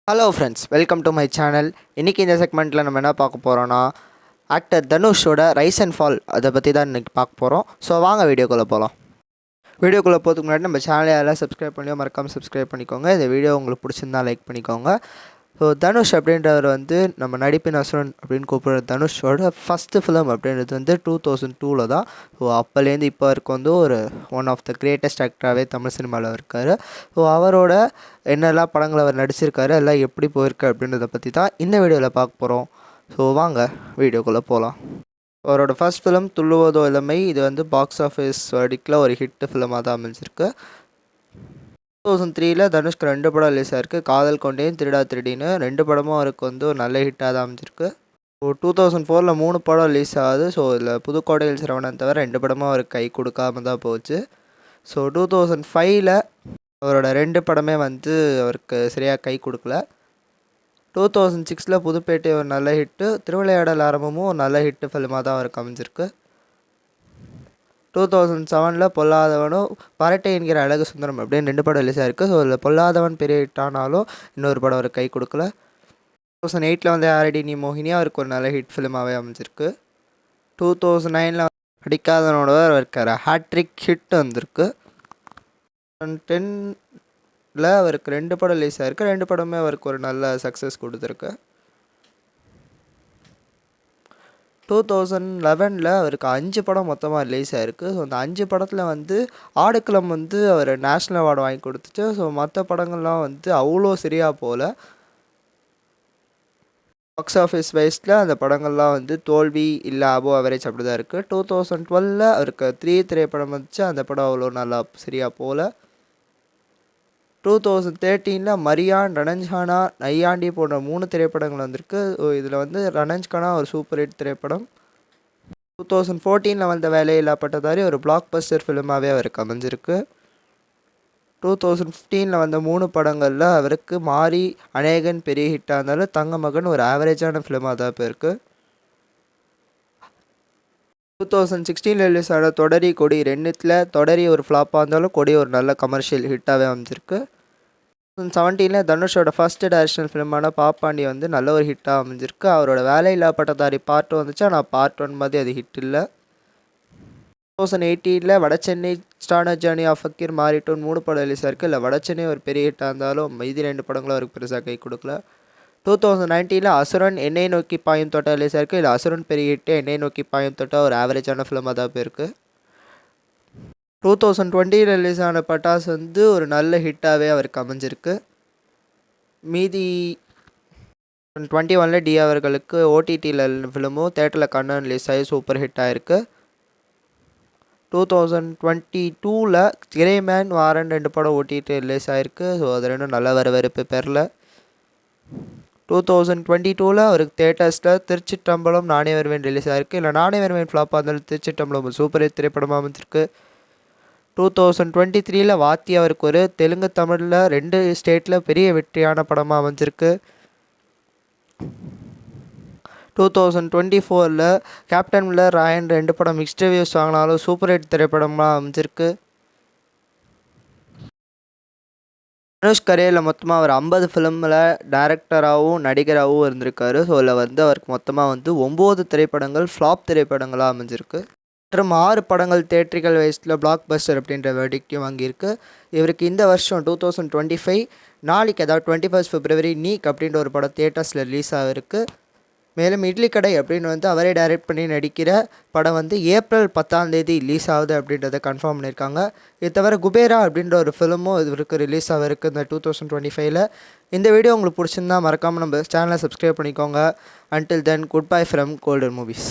Hello friends, welcome to my channel. இன்றைக்கி இந்த செக்மெண்ட்டில் நம்ம என்ன பார்க்க போகிறோன்னா, ஆக்டர் தனுஷோட ரைஸ் அண்ட் ஃபால் அதை பற்றி தான் இன்றைக்கி பார்க்க போகிறோம். ஸோ வாங்க வீடியோக்குள்ளே போகலாம். வீடியோக்குள்ளே போகிறதுக்கு முன்னாடி நம்ம சேனலை யாரெல்லாம் சப்ஸ்கிரைப் பண்ணியோ மறக்காமல் சப்ஸ்கிரைப் பண்ணிக்கோங்க. இந்த வீடியோ உங்களுக்கு பிடிச்சிருந்தா லைக் பண்ணிக்கோங்க. ஸோ தனுஷ் அப்படின்றவர் நம்ம நடிப்பின் அசுரன் அப்படின்னு கூப்பிட்ற தனுஷோட ஃபஸ்ட்டு ஃபிலிம் அப்படின்றது 2002 தான். ஸோ அப்போலேருந்து இப்போ வரைக்கும் ஒரு ஒன் ஆஃப் த கிரேட்டஸ்ட் ஆக்டராகவே தமிழ் சினிமாவில் இருக்கார். ஸோ அவரோட என்னெல்லாம் படங்கள் அவர் நடிச்சிருக்காரு, எல்லாம் எப்படி போயிருக்கு அப்படின்றத பற்றி தான் இந்த வீடியோவில் பார்க்க போகிறோம். ஸோ வாங்க வீடியோக்குள்ளே போகலாம். அவரோட ஃபஸ்ட் ஃபிலிம் துள்ளுவதோ இளமை. இது பாக்ஸ் ஆஃபீஸ் வடிக்கில் ஒரு ஹிட் ஃபிலிமாக தான் அமைஞ்சிருக்கு. 2003 தனுஷ்க்கு 2 படம் ரிலீஸ் ஆயிருக்கு. காதல் கொண்டேன், திருடா திருடின்னு 2 படமும் அவருக்கு ஒரு நல்ல ஹிட்டாக தான் அமைஞ்சிருக்கு. 2004 3 படம் ரிலீஸ் ஆகுது. ஸோ இதில் புதுக்கோட்டையில் சரவணன் தவிர 2 படமும் அவருக்கு கை கொடுக்காம தான் போச்சு. ஸோ 2005 அவரோட 2 படமே அவருக்கு சரியாக கை கொடுக்கல. 2006 புதுப்பேட்டை ஒரு நல்ல ஹிட்டு, திருவிளையாடல் ஆரம்பமும் ஒரு நல்ல ஹிட்டு ஃபிலிமாக தான் அவருக்கு அமைஞ்சிருக்கு. 2007 பொல்லாதவனும் பரட்டை என்கிற அழகு சுந்தரம் அப்படின்னு 2 படம் ரிலீஸ் ஆயிருக்கு. ஸோ இதில் பொல்லாதவன் பெரிய ஹிட்டானாலும் இன்னொரு படம் அவர் கை கொடுக்கல. 2008 ஆரடி நீ மோகினி அவருக்கு ஒரு நல்ல ஹிட் ஃபிலிமாகவே அமைஞ்சிருக்கு. 2009 அடிக்காதனோட அவருக்கு ஹேட்ரிக் ஹிட் வந்திருக்கு. 2010 அவருக்கு 2 படம் ரிலீஸ் ஆயிருக்கு. 2 படமே அவருக்கு ஒரு நல்ல சக்ஸஸ் கொடுத்துருக்கு. 2011 அவருக்கு 5 படம் மொத்தமாக ரிலீஸ் ஆகிருக்கு. ஸோ அந்த 5 படத்தில் ஆடுக்களம் அவர் நேஷ்னல் அவார்டு வாங்கி கொடுத்துட்டு, ஸோ மற்ற படங்கள்லாம் அவ்வளோ சரியாக போகல. பாக்ஸ் ஆஃபீஸ் வைஸில் அந்த படங்கள்லாம் தோல்வி இல்லை, அபோவ் அவரேஜ் அப்படி தான் இருக்குது. 2012 அவருக்கு 3 திரைப்படம் அந்த படம் அவ்வளோ நல்லா சரியாக போகல. 2013 மரியான், ரணஞ்ச்கானா, நையாண்டி போன்ற 3 திரைப்படங்கள் வந்திருக்கு. இதில் ரணஞ்ச்கானா ஒரு சூப்பர் ஹிட் திரைப்படம். 2014 வந்த வேலையில்லா பட்டதாரி ஒரு பிளாக் பஸ்டர் ஃபிலிமாகவே அவருக்கு அமைஞ்சிருக்கு. 2015 வந்த 3 படங்களில் அவருக்கு மாரி, அநேகன் பெரிய ஹிட்டாக இருந்தாலும் தங்க மகன் ஒரு ஆவரேஜான ஃபிலிமாக தான் இப்போ இருக்குது. 2016 ரிலீஸ் ஆன தொடரி கொடி 2ல் தொடரி ஒரு ஃப்ளாப்பாக இருந்தாலும் கொடி ஒரு நல்ல கமர்ஷியல் ஹிட்டாகவே அமைஞ்சிருக்கு. 2017 தனுஷோட ஃபஸ்ட்டு டைரக்ஷனல் ஃபிலிமான பாப்பாண்டி நல்ல ஒரு ஹிட்டாக அமைஞ்சிருக்கு. அவரோட வேலையில்லா பட்டதாரி பார்ட் 2 வந்துச்சு, ஆனால் பார்ட் 1 மாதிரி அது ஹிட் இல்லை. 2018 வடசென்னை, ஸ்டார்னர் ஜேர்னி ஆஃப் ஃபக்கீர், மாரிட்டோன் 3 படம் ரிலீஸ் ஆயிருக்கு. இல்லை வடசென்னை ஒரு பெரிய ஹிட்டாக இருந்தாலும் மீதி 2 படங்களும் அவருக்கு பெருசாக கை கொடுக்கல. 2019 அசுரன், என்னை நோக்கி பாயும் தோட்டம் ரிலீஸ் ஆயிருக்கு. இல்லை அசுரன் பெரிய ஹிட்டு, என்னை நோக்கி பாயும் தோட்டம் ஒரு ஆவரேஜான ஃபிலிமாக தான் போயிருக்கு. 2020 ரிலீஸ் ஆன பட்டாஸ் ஒரு நல்ல ஹிட்டாகவே அவருக்கு அமைஞ்சிருக்கு. மீதி 2021 டி அவர்களுக்கு ஓடிடியில் ஃபிலிமும் தேட்டரில் கண்ணன் ரிலீஸ் ஆகி சூப்பர் ஹிட் ஆகிருக்கு. 2022 கிரேமேன், வாரன் 2 படம் ஓடிடி ரிலீஸ் ஆகிருக்கு. ஸோ அது 2 நல்ல வரவேற்பு பெறல. 2022 அவருக்கு தேட்டர்ஸில் திருச்சிற்றம்பலம், நானே வருவேன் ரிலீஸ் ஆகிருக்கு. இல்லை நானே வருவேன் ஃப்ளாப்பாக இருந்தாலும் திருச்சிற்றம்பலம் சூப்பர் ஹிட் திரைப்படமாக அமைஞ்சிருக்கு. 2023 வாத்தி அவருக்கு ஒரு தெலுங்கு தமிழில் 2 ஸ்டேட்டில் பெரிய வெற்றியான படமாக அமைஞ்சிருக்கு. 2024 கேப்டன் மில்லர், ராயன் 2 படம் மிக்ஸ்ட் ரிவ்யூஸ் வாங்கினாலும் சூப்பர் ஹிட் திரைப்படமாக அமைஞ்சிருக்கு. தனுஷ் கரியரில் மொத்தமாக அவர் 50 ஃபிலிமில் டைரக்டராகவும் நடிகராகவும் இருந்திருக்காரு. ஸோ அதில் அவருக்கு மொத்தமாக 9 திரைப்படங்கள் ஃப்ளாப் திரைப்படங்களாக அமைஞ்சிருக்கு. மற்றும் 6 படங்கள் தேட்ரிக்கல் வைஸில் பிளாக் பஸ்டர் அப்படின்ற வெர்டிக்டையும் வாங்கியிருக்கு. இவருக்கு இந்த வருஷம் 2025 நாளைக்கு, அதாவது 21 February நீக் அப்படின்ற ஒரு படம் தேட்டர்ஸில் ரிலீஸ் ஆகிருக்கு. மேலும் இட்லி கடை அப்படின்னு அவரே டைரக்ட் பண்ணி நடிக்கிற படம் ஏப்ரல் 10 ரிலீஸ் ஆகுது அப்படின்றத கன்ஃபார்ம் பண்ணியிருக்காங்க. இது தவிர குபேரா அப்படின்ற ஒரு ஃபிலிமும் இவருக்கு ரிலீஸ் ஆகிருக்கு இந்த 2025. இந்த வீடியோ உங்களுக்கு பிடிச்சிருந்தா மறக்காமல் நம்ம சேனலை சப்ஸ்கிரைப் பண்ணிக்கோங்க. Until then, good bye from golden movies.